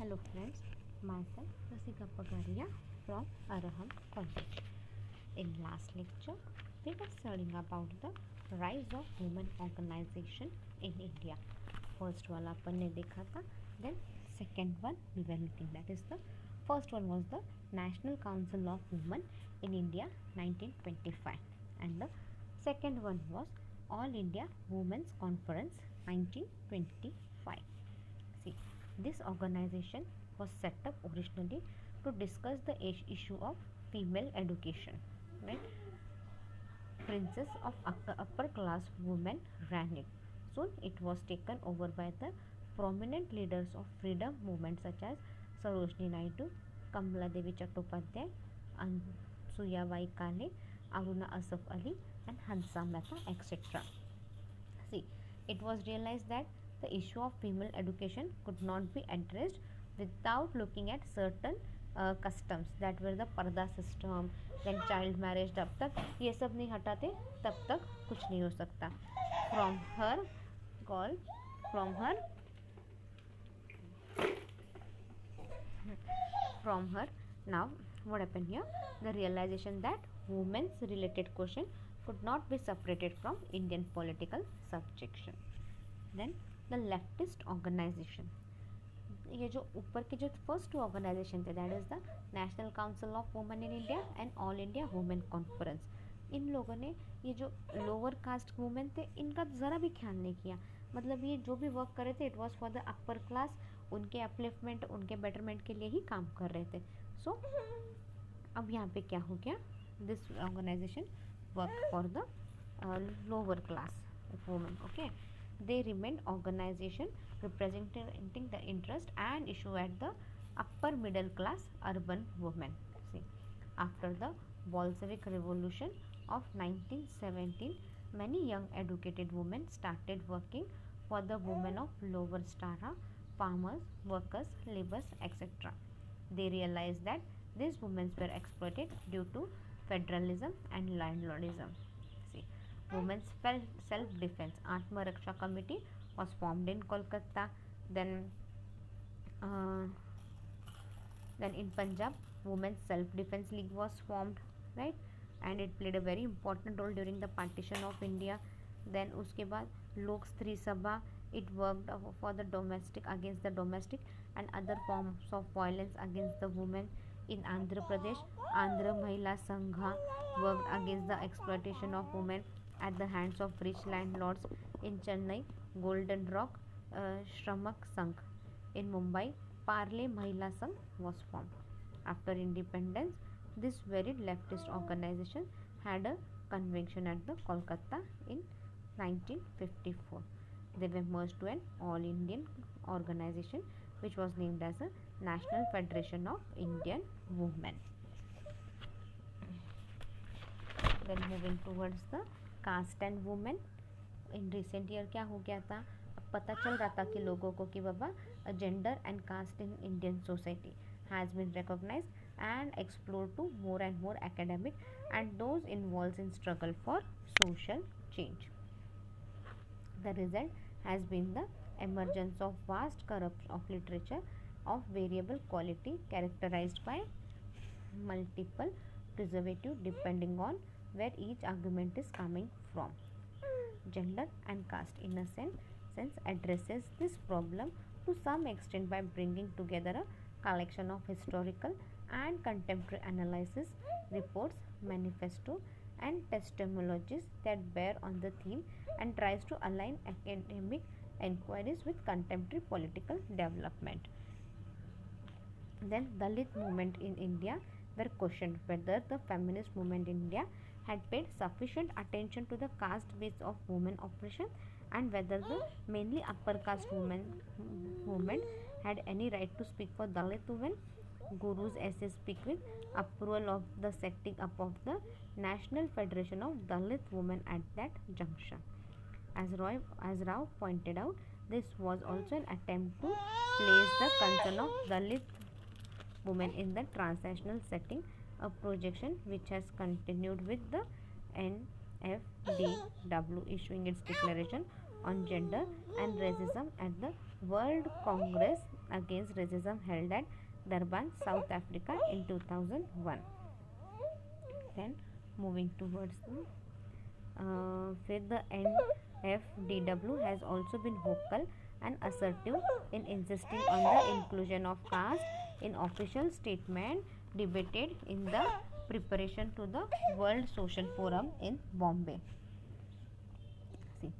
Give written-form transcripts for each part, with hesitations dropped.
Hello friends, myself Rasika Pagaria from Araham College. In last lecture, we were studying about the rise of women organization in India. First वाला अपन ने देखा था, then second one we were looking, that is the first one was the National Council of Women in India 1925 and the second one was All India Women's Conference 1925. See, this organization was set up originally to discuss the issue of female education. Right? Princes of upper class women ran it. Soon it was taken over by the prominent leaders of freedom movement such as Sarojini Naidu, Kamala Devi Chattopadhyay, Ansuya Bai Kale, Aruna Asaf Ali, and Hansa Mehta, etc. See, it was realized that the issue of female education could not be addressed without looking at certain customs that were the पर्दा system, then child marriage. जब तक ये सब नहीं हटाते तब तक कुछ नहीं हो सकता. From her now what happened here, the realization that women's related question could not be separated from Indian political subjection. Then the leftist organization, ये जो ऊपर के जो फर्स्ट टू ऑर्गेनाइजेशन थे, that is the national council of women in India and all India women conference. इन लोगों ने ये जो लोअर कास्ट वुमेन थे इनका ज़रा भी ख्याल नहीं किया. मतलब ये जो भी वर्क कर रहे थे it was for the upper class, उनके अपलिफ्टमेंट, उनके बेटरमेंट के लिए ही काम कर रहे थे. सो अब यहाँ पे क्या हो गया, this organization work for the lower class women. Okay, they remained organization representing the interest and issue at the upper middle class urban women. See, after the Bolshevik Revolution of 1917, many young educated women started working for the women of lower strata, farmers, workers, laborers, etc. They realized that these women were exploited due to federalism and landlordism. See, Women's Self-Defense Atma Raksha Committee was formed in Kolkata. Then in Punjab, Women's Self-Defense League was formed, right? And it played a very important role during the partition of India. Then उसके बाद लोक स्त्री सभा, it worked for the domestic, against the domestic and other forms of violence against the women. In Andhra Pradesh, Andhra Mahila Sangha worked against the exploitation of women at the hands of rich landlords. In Chennai, Golden Rock Shramak Sangh. In Mumbai, Parle Mahila Sangh was formed. After independence, this very leftist organization had a convention at the Kolkata in 1954. They were merged to an all-Indian organization which was named as a National Federation of Indian Women. Then moving towards the caste and women, in recent year क्या हो गया था, अब पता चल रहा था कि लोगों को कि बाबा gender and caste in Indian society has been recognised and explore to more and more academic and those involve in struggle for social change. The result has been the emergence of vast corpus of literature of variable quality characterized by multiple preservative depending on where each argument is coming from. Gender and caste in a sense addresses this problem to some extent by bringing together a collection of historical and contemporary analysis, reports, manifesto and testimonies that bear on the theme and tries to align academic inquiries with contemporary political development. Then Dalit movement in India were questioned whether the feminist movement in India had paid sufficient attention to the caste base of women oppression and whether the mainly upper caste movement had any right to speak for Dalit women. Guru's essay speak with approval of the setting up of the National Federation of Dalit Women at that juncture. As Rao pointed out, this was also an attempt to place the concern of Dalit women in the transnational setting, a projection which has continued with the NFDW issuing its declaration on gender and racism at the World Congress against racism held at Durban, South Africa in 2001. Then moving towards फिर the NFDW has also been vocal and assertive in insisting on the inclusion of caste in official statement debated in the preparation to the World Social Forum in Bombay. See,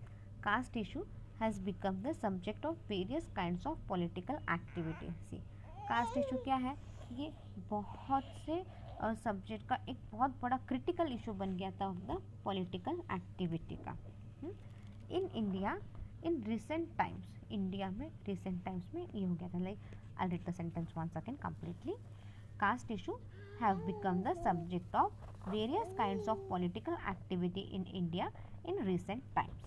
caste issue has become the subject of various kinds of political activity. See, caste issue क्या है? ये बहुत से subject का एक बहुत बड़ा critical issue बन गया था ऑफ द पॉलिटिकल एक्टिविटी का. In India in recent times, India में रिसेंट टाइम्स में ये हो गया था. Like I read the sentence one second completely. Caste issue have become the subject of various kinds of political activity in India in recent times.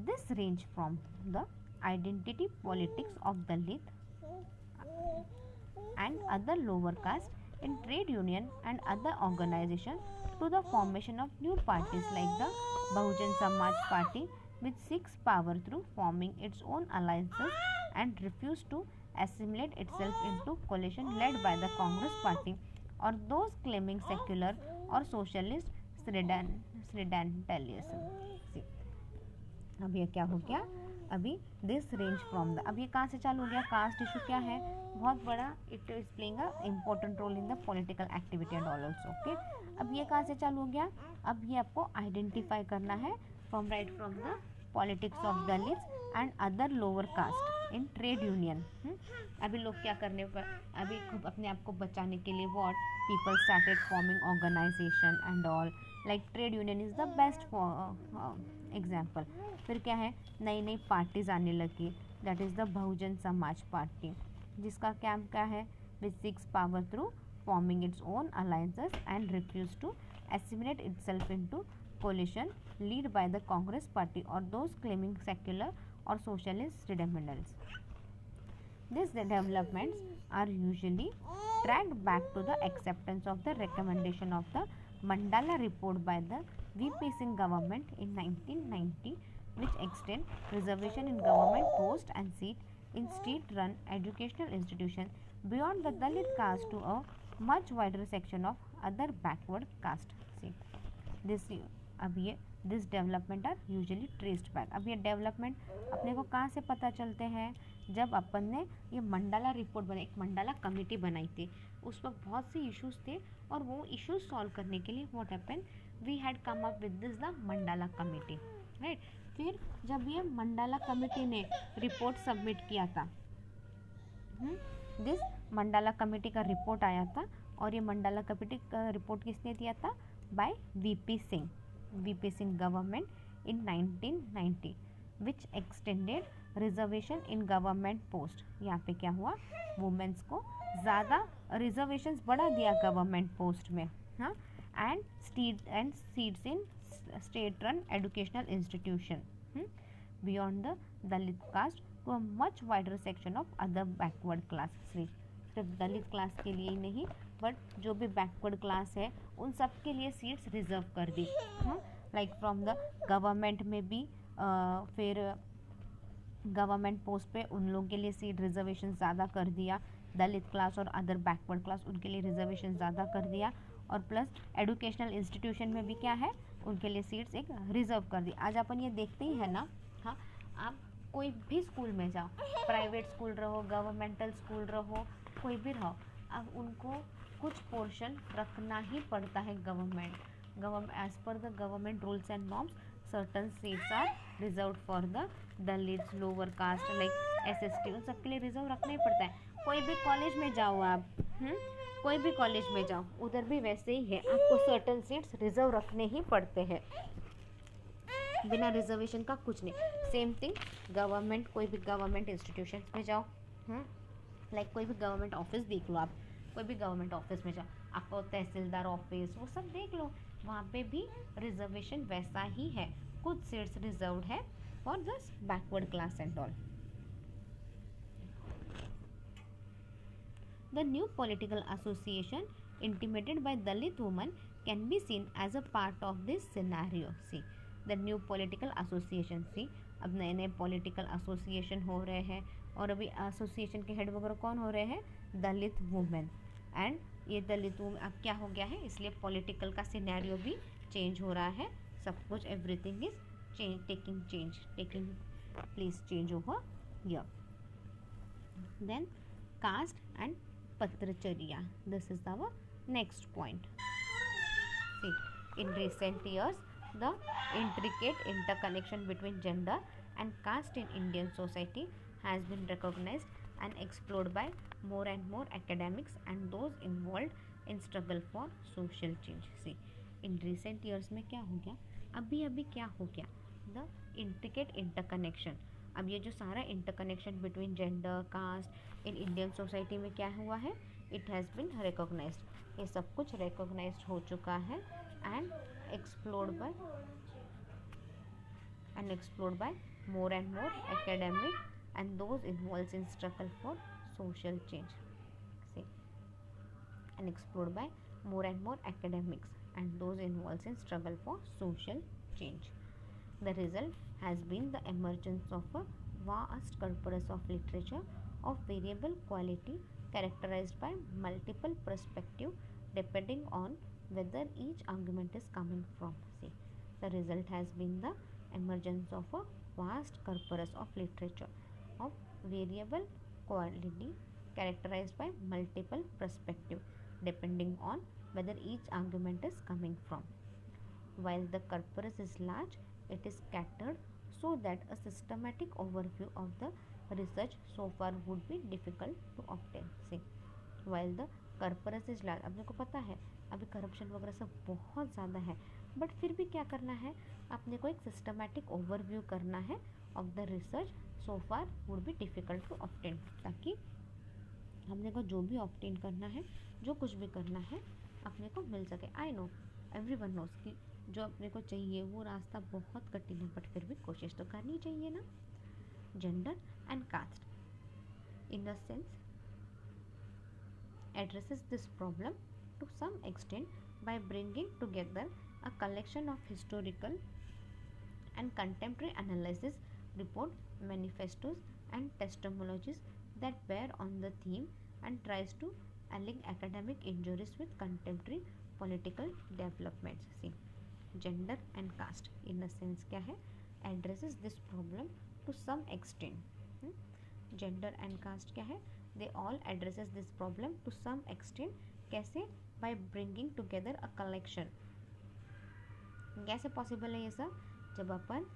This range from the identity politics of Dalit and other lower caste in trade union and other organizations to the formation of new parties like the Bahujan Samaj Party, which seeks power through forming its own alliances and refuse to assimilate itself into coalition led by the Congress Party or those claiming secular or socialist sedentarianism. अब ये क्या हो गया? अभी this range from the, अब ये कहाँ से चालू हो गया? कास्ट इशू क्या है? बहुत बड़ा, it is playing a important role in the political activity and all also. Okay, अब ये कहाँ से चालू हो गया? अब ये आपको आइडेंटिफाई करना है from the politics of Dalits and other lower caste in trade union. अभी लोग क्या करने पर, अभी अपने आप को बचाने के लिए what people started forming organization and all. Like trade union is the best example. फिर क्या है? नई नई पार्टीज आने लगी. That is the Bahujan Samaj party, जिसका कैम्प क्या है? Which seeks power through forming its own alliances and refuse to assimilate itself into coalition led by the Congress Party or those claiming secular or socialist redemptions. These developments are usually tracked back to the acceptance of the recommendation of the Mandala Report by the V.P. Singh government in 1990, which extend reservation in government post and seat in state-run educational institutions beyond the Dalit caste to a much wider section of other backward caste. See, this अब ये this development are usually traced back. अब ये development अपने को कहाँ से पता चलते हैं? जब अपन ने ये मंडाला रिपोर्ट बनाई, एक मंडाला कमेटी बनाई थी. उस वक्त बहुत से इश्यूज थे और वो इश्यूज सॉल्व करने के लिए what happened, we had come up with this the Mandal committee, right. फिर जब ये मंडाला कमेटी ने रिपोर्ट सबमिट किया था, दिस मंडाला कमेटी का रिपोर्ट आया था. और ये मंडाला कमेटी का रिपोर्ट किसने दिया था? By VP Singh government in 1990, which extended reservation in government post. यहाँ पे क्या हुआ? वुमेन्स को ज़्यादा रिजर्वेशंस बढ़ा दिया गवर्नमेंट पोस्ट में. हाँ, and seats in state run educational institution beyond the Dalit caste to a much wider section of other backward class. सिर्फ दलित क्लास के लिए ही नहीं, बट जो भी बैकवर्ड क्लास है उन सब के लिए सीट्स रिजर्व कर दी. लाइक फ्रॉम द गवर्नमेंट में भी फिर गवर्नमेंट पोस्ट पे उन लोगों के लिए सीट रिजर्वेशन ज़्यादा कर दिया. दलित क्लास और अदर बैकवर्ड क्लास, उनके लिए रिजर्वेशन ज़्यादा कर दिया. और प्लस एजुकेशनल इंस्टीट्यूशन में भी क्या है? उनके लिए सीट्स एक रिजर्व कर दी. आज अपन ये देखते ही है ना. हाँ, आप कोई भी स्कूल में जाओ, प्राइवेट स्कूल रहो, गवर्नमेंटल स्कूल रहो, कोई भी रहो, अब उनको कुछ पोर्शन रखना ही पड़ता है. Government as per the government rules and norms certain seats are reserve for the Dalits, lower caste like SST, उन सबके लिए रिजर्व रखना ही पड़ता है. कोई भी कॉलेज में जाओ आप, कोई भी कॉलेज में जाओ, उधर भी वैसे ही है. आपको सर्टन सीट्स रिजर्व रखने ही पड़ते हैं. बिना रिजर्वेशन का कुछ नहीं. सेम थिंग गवर्नमेंट, कोई भी गवर्नमेंट इंस्टीट्यूशन में जाओ, लाइक कोई भी गवर्नमेंट ऑफिस देख लो. आप कोई भी गवर्नमेंट ऑफिस में जाओ, आपको तहसीलदार ऑफिस वो सब देख लो, वहाँ पे भी रिजर्वेशन वैसा ही है. कुछ सीट्स रिजर्व्ड है for this backward class and all. The new political association intimated by Dalit women can be seen as a part of this scenario. See, the new political association. See, अब नए नए political association हो रहे हैं और अभी association के head वगैरह कौन हो रहे हैं, दलित वुमेन। एंड ये दलित वुमेन अब क्या हो गया है, इसलिए पॉलिटिकल का सिनेरियो भी चेंज हो रहा है, सब कुछ everything is taking place change over here. Then caste and patracharya, this is our next point. See, in recent years the intricate interconnection between gender and caste in Indian society has been recognized and explored by more and more academics and those involved in struggle for social change. See, in recent years में क्या हो गया, अभी क्या हो गया, the intricate interconnection, अब ये जो सारा interconnection between gender cast in Indian society में क्या हुआ है, इट हैज़ बिन रिकॉग्नाइज्ड, ये सब कुछ रिकॉग्नाइज्ड हो चुका है and explored by more and more academic and those involved in struggle for social change. See, and explored by more and more academics and those involved in struggle for social change. The result has been the emergence of a vast corpus of literature of variable quality characterized by multiple perspectives depending on whether each argument is coming from. See, the result has been the emergence of a vast corpus of literature of variable quality characterized by multiple perspectives depending on whether each argument is coming from. While the corpus is large, it is scattered so that a systematic overview of the research so far would be difficult to obtain. See, while the corpus is large, अपने को पता है अभी corruption वगैरह सब बहुत ज़्यादा है, बट फिर भी क्या करना है, अपने को एक सिस्टमैटिक ओवरव्यू करना है of the research so far would be difficult to obtain, ताकि हमने को जो भी ऑब्टेन करना है, जो कुछ भी करना है अपने को मिल सके। आई नो एवरीवन नोस कि जो अपने को चाहिए वो रास्ता बहुत कठिन है, बट फिर भी कोशिश तो करनी चाहिए ना। Gender and caste in the sense addresses this problem to some extent by bringing together a collection of historical and contemporary analysis, report, manifestos and testimonies that bear on the theme and tries to link academic injuries with contemporary political developments. See, gender and caste in a sense क्या है, addresses this problem to some extent. Gender and caste क्या है, they all addresses this problem to some extent. कैसे, by bringing together a collection. कैसे possible है ये सब, जब अपन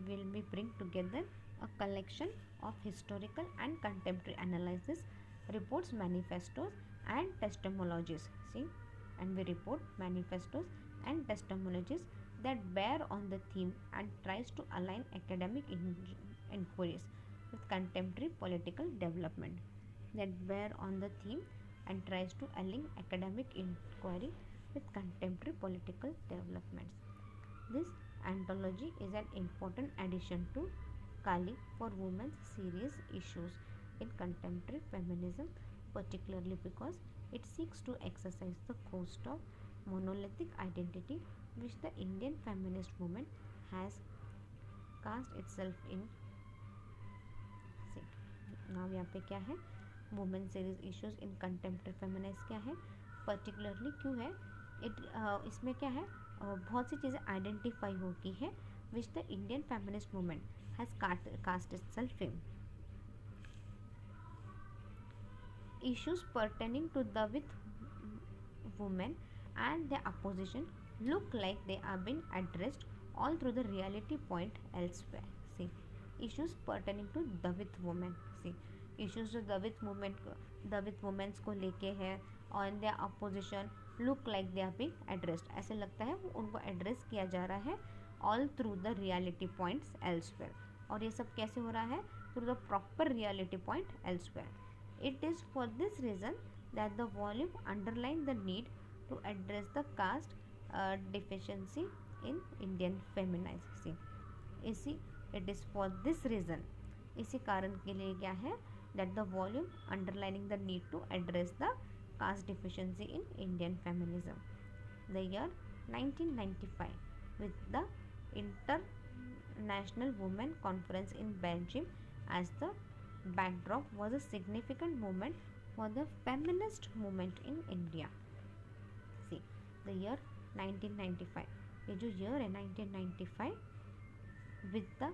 will be bring together a collection of historical and contemporary analysis, reports, manifestos and testimonies. See, and we report manifestos and testimonies that bear on the theme and tries to align academic inquiries with contemporary political development. That bear on the theme and tries to align academic inquiry with contemporary political developments. This anthology is an important addition to Kali for women's serious issues in contemporary feminism, particularly because it seeks to exercise the cost of monolithic identity which the Indian feminist movement has cast itself in. See, now यहाँ पे क्या है, women series issues in contemporary feminist क्या है, particularly क्यों है, इसमें क्या है, बहुत सी चीज़ें आइडेंटिफाई होती है which the Indian feminist movement has caste itself in. Issues pertaining to the with women and their opposition look like they are being addressed all through the reality point elsewhere. See, issues pertaining to Dalit women. See, issues जो दलित women's को लेके है और their opposition look like they are being addressed, ऐसे लगता है वो उनको एड्रेस किया जा रहा है all through the reality points elsewhere. और ये सब कैसे हो रहा है, through the proper reality point elsewhere. It is for this reason that the volume underlines the need to address the caste deficiency in Indian feminism. It is for this reason, इसी कारण के लिए क्या है, that the volume underlining the need to address the caste deficiency in Indian feminism. The year 1995 with the International Women Conference in Belgium as the backdrop was a significant moment for the feminist movement in India. See, the year 1995, ये जो year है 1995, with the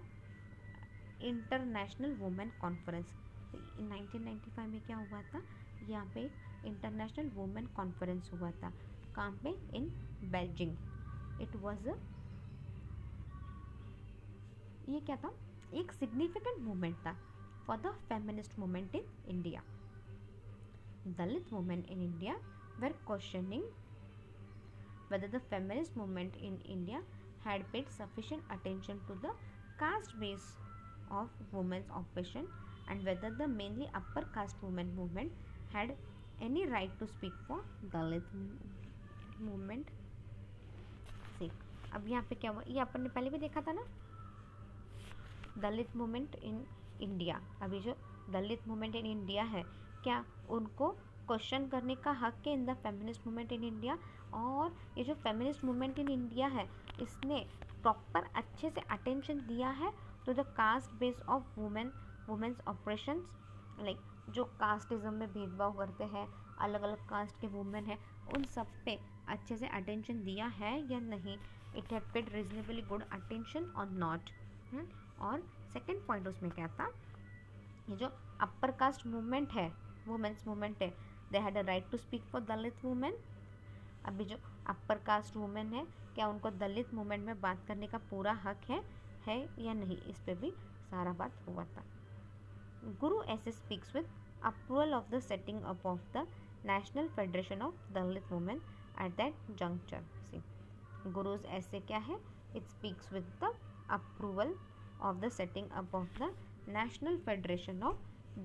international women conference. 1995 में क्या हुआ था, यहाँ पे international women conference हुआ था. कहाँ पे? इन बेल्जिंग. इट वाज ये क्या था, एक सिग्निफिकेंट मूवमेंट था for the feminist movement in India. Dalit women in India were questioning whether the feminist movement in India had paid sufficient attention to the caste base of women's oppression and whether the mainly upper caste women movement had any right to speak for Dalit movement. See, अब यहाँ पे क्या हुआ, ये अपन ने पहले भी देखा था ना, दलित मूवमेंट इन इंडिया. अभी जो दलित मूवमेंट इन इंडिया है, क्या उनको क्वेश्चन करने का हक है in the feminist movement in India. और ये जो फेमिनिस्ट मूवमेंट इन इंडिया है, इसने प्रॉपर अच्छे से अटेंशन दिया है to the caste base of women's operations. Like जो कास्टिज्म में भेदभाव करते हैं, अलग अलग कास्ट के वुमेन हैं, उन सब पे अच्छे से अटेंशन दिया है या नहीं. It had paid reasonably good attention और नॉट. और सेकेंड पॉइंट उसमें क्या था, ये जो अपर कास्ट मूवमेंट है, वुमेन्स मूवमेंट है, they had a right to speak for Dalit women. अभी जो अपर कास्ट वुमेन है, क्या उनको दलित मूवमेंट में बात करने का पूरा हक है या नहीं, इस पे भी सारा बात हुआ था. Guru essay speaks with approval of the setting up of the national federation of Dalit women at that juncture. See, Guru's essay क्या है, it speaks with the approval of the setting up of the National Federation of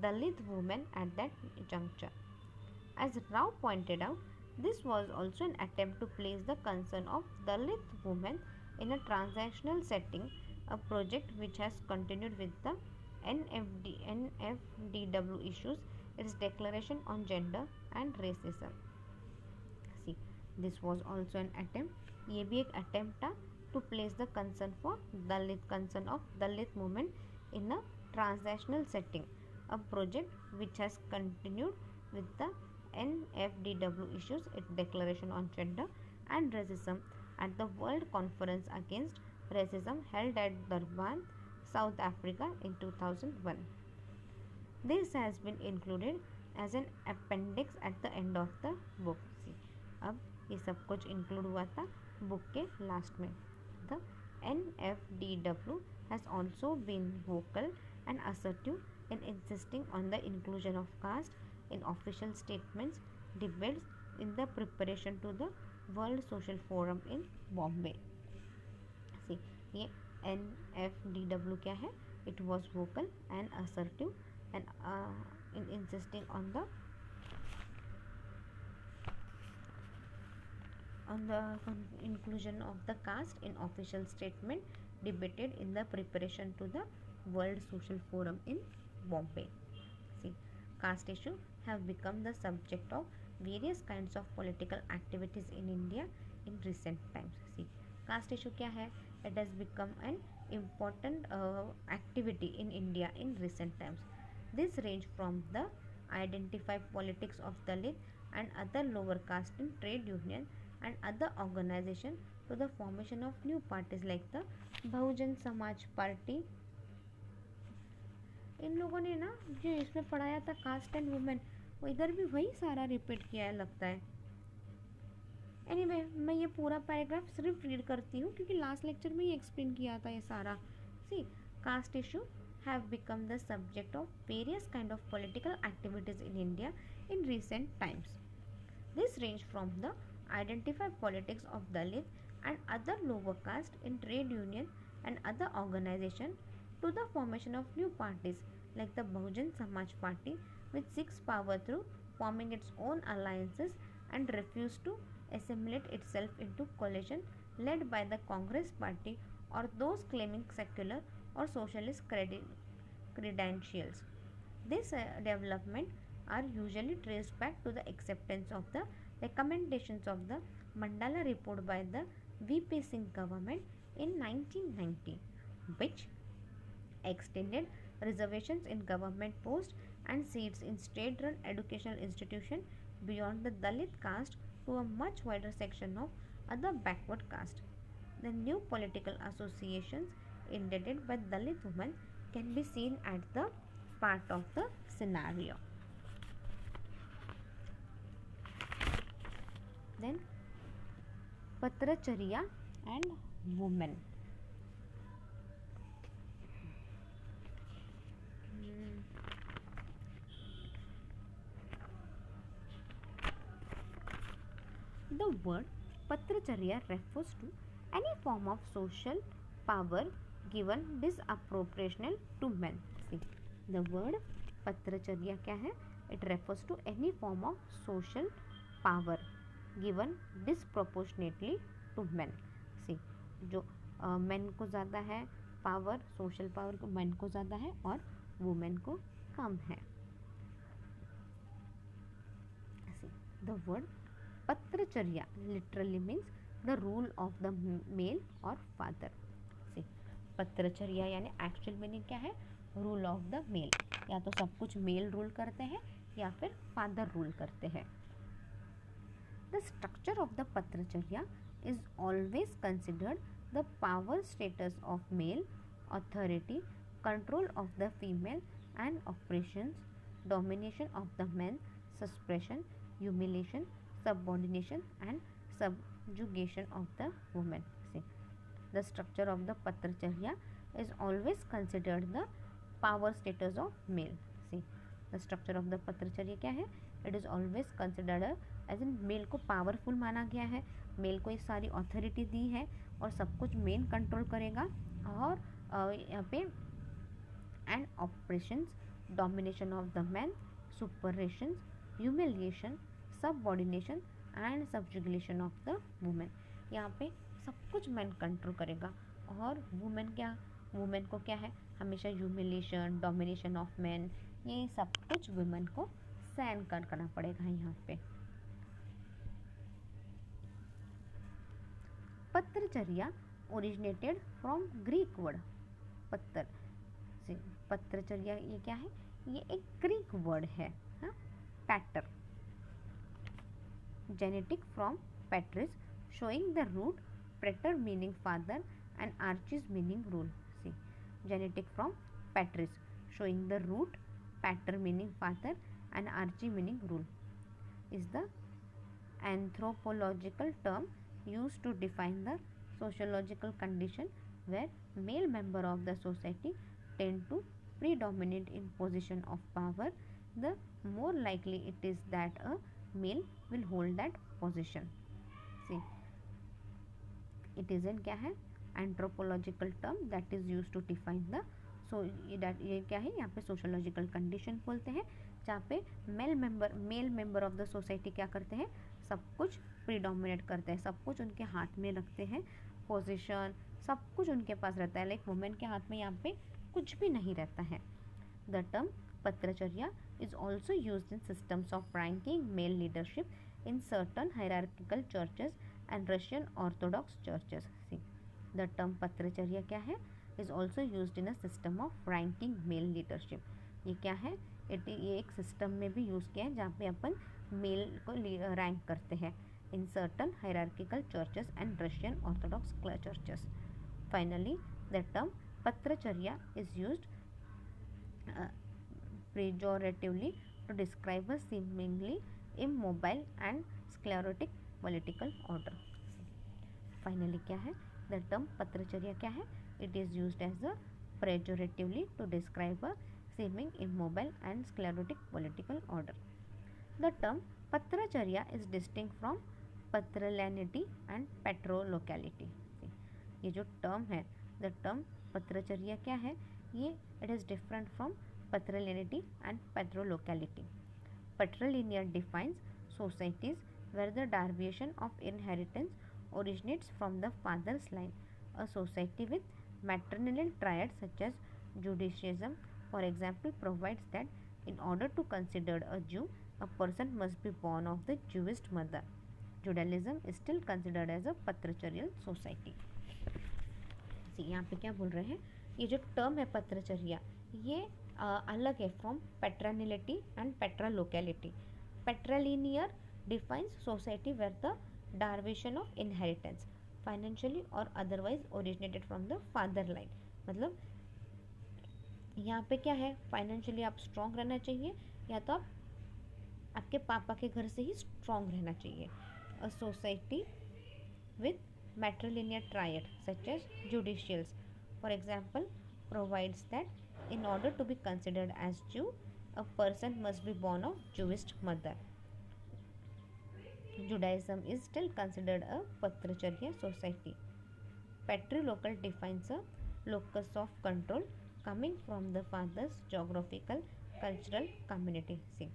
Dalit Women at that juncture. As Rao pointed out, this was also an attempt to place the concern of Dalit women in a transactional setting, a project which has continued with the NFDW issues, its declaration on gender and racism. See, this was also an attempt, ये भी एक attempt था to place the concern of Dalit movement in a transnational setting, a project which has continued with the NFDW issues, its declaration on gender and racism at the World Conference Against Racism held at Durban, South Africa in 2001. This has been included as an appendix at the end of the book. See, अब ये सब कुछ include हुआ था book के last में. The NFDW has also been vocal and assertive in insisting on the inclusion of caste in official statements, debates in the preparation to the World Social Forum in Bombay. See, ये NFDW क्या है? It was vocal and assertive and in insisting on the inclusion of the caste in official statement debated in the preparation to the World Social Forum in Bombay. See, caste issue have become the subject of various kinds of political activities in India in recent times. See, caste issue क्या है? It has become an important activity in India in recent times. This range from the identify politics of Dalit and other lower caste in trade union and other organization to the formation of new parties like the Bahujan Samaj party. इन लोगों ने ना जो इसमें पढ़ाया था cast and women, वो इधर भी वही सारा रिपीट किया है लगता है. एनीवे, मैं ये पूरा पैराग्राफ सिर्फ रीड करती हूँ क्योंकि लास्ट लेक्चर में ही एक्सप्लेन किया था ये सारा. See, caste issue have become the subject of various kind of political activities in India in recent times. This range from the identified politics of Dalit and other lower caste in trade union and other organization to the formation of new parties like the Bahujan Samaj Party, which seeks power through forming its own alliances and refuse to assimilate itself into coalition led by the Congress Party or those claiming secular or socialist credentials. This development are usually traced back to the acceptance of the recommendations of the Mandala report by the VP Singh government in 1990, which extended reservations in government posts, and seats in state-run educational institutions beyond the Dalit caste to a much wider section of other backward caste. The new political associations intended by Dalit women can be seen at the part of the scenario. Then Patracharya and women. The word Patracharya refers to any form of social power given disproportional to men. See, the word Patracharya क्या है? It refers to any form of social power given disproportionately to men. See, जो men को ज़्यादा है power, social power को men को ज़्यादा है और वुमेन को कम है. See, the word Patracharya literally means the rule of the male or father. See, Patracharya यानी एक्चुअल मीनिंग क्या है? Rule of the male. या तो सब कुछ मेल रूल करते हैं या फिर फादर रूल करते हैं. The structure of the Patracharya is always considered the power status of male, authority, control of the female, and oppressions, domination of the men, suppression, humiliation, subordination, and subjugation of the woman. See, the structure of the Patracharya is always considered the power status of male. See, the structure of the Patracharya क्या है? It is always considered as in male को powerful माना गया है, mail को ये सारी authority दी है और सब कुछ मेन कंट्रोल करेगा. और यहाँ पे and operations, domination of the man, suppressions, humiliation, subordination and subjugation of the women. यहाँ पे सब कुछ मैन कंट्रोल करेगा और वुमेन को क्या है? हमेशा ह्यूमिलिएशन, डोमिनेशन ऑफ मैन, ये सब कुछ वुमेन को सहन करना पड़ेगा. यहाँ पे Patracharya originated from Greek word पत्तर से. पत्रचर्या ये क्या है? ये एक ग्रीक वर्ड है. Pater, genitive from patris, showing the root preter meaning father and archis meaning rule. See, genetic from patris, showing the root, pater meaning father and archi meaning rule, is the anthropological term used to define the sociological condition where male member of the society tend to predominate in position of power. The more likely it is that a male will hold that position. See, it is in क्या है? Anthropological term that is use to define the ये क्या है? यहाँ पे sociological condition बोलते हैं जहाँ पे male member of the society क्या करते हैं? सब कुछ प्रीडोमिनेट करते हैं, सब कुछ उनके हाथ में रखते हैं, पोजीशन सब कुछ उनके पास रहता है. लाइक वुमेन के हाथ में यहाँ पे कुछ भी नहीं रहता है. The term patriarchy is also use in systems of ranking male leadership in certain hierarchical churches and Russian Orthodox churches. See, the term Patracharya क्या है? Is also used in a system of ranking male leadership. ये क्या है? ये एक system में भी use किया है जहाँ पे अपन मेल को रैंक करते हैं in certain hierarchical churches and Russian Orthodox churches. Finally, the term Patracharya is used pejoratively to describe a seemingly immobile and sclerotic political order. Finally क्या है? द टर्म पत्रचर्या क्या है? It is used as a pejoratively to describe a seeming immobile and sclerotic political order. The term patriarchy is distinct from patrilineality and patrolocality. ये जो term है, the term patriarchy क्या है? ये it is different from patrilineality and patrolocality. Patrilineal defines societies where the derivation of inheritance originates from the father's line. A society with matrilineal triads such as Judaism, for example, provides that in order to consider a Jew, a person must be born of the Jewish mother. Judaism is still considered as a patracharial society. See, यहाँ पे क्या बोल रहे हैं? ये जो term है पत्रचर्या, ये अलग है from patrilineality and patrilocality. Patrilineal defines society where the derivation of inheritance financially और otherwise originated from the father line. मतलब यहाँ पे क्या है, फाइनेंशियली आप स्ट्रांग रहना चाहिए या तो आप आपके पापा के घर से ही स्ट्रांग रहना चाहिए. A society with matrilineal triad such as judicials, for example, provides that in order to be considered as Jew, a person must be born of Jewish mother. Judaism is still considered a patricharya society. Patrilocal defines a locus of control coming from the father's geographical cultural community. See,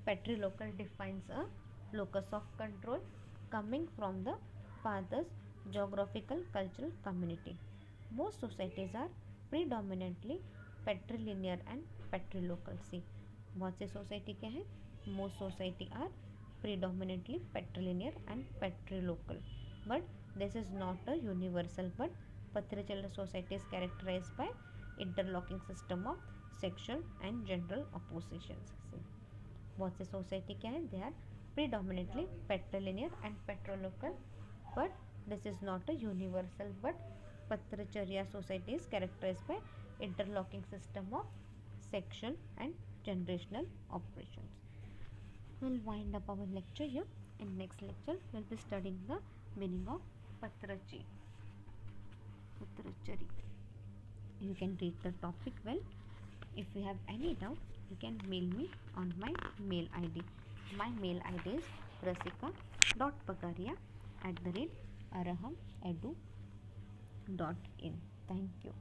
patrilocal defines a locus of control coming from the father's geographical cultural community. Most societies are predominantly patrilinear and patrilocal. See, बहुत से society क्या है, most society are predominantly patrilinear and patrilocal, but this is not a universal. But patriarchal society is characterized by interlocking system of sexual and general oppositions. See, बहुत से society क्या है, they are predominantly patrilinear and patrilocal, but this is not a universal. But patricharya society is characterized by interlocking system of sexual and generational operations. We'll wind up our lecture here. In next lecture we'll be studying the meaning of patriarchy. You can read the topic well. If you have any doubt, you can mail me on my mail id. My mail id is rasika.pagaria@arahamedu.in. Thank you.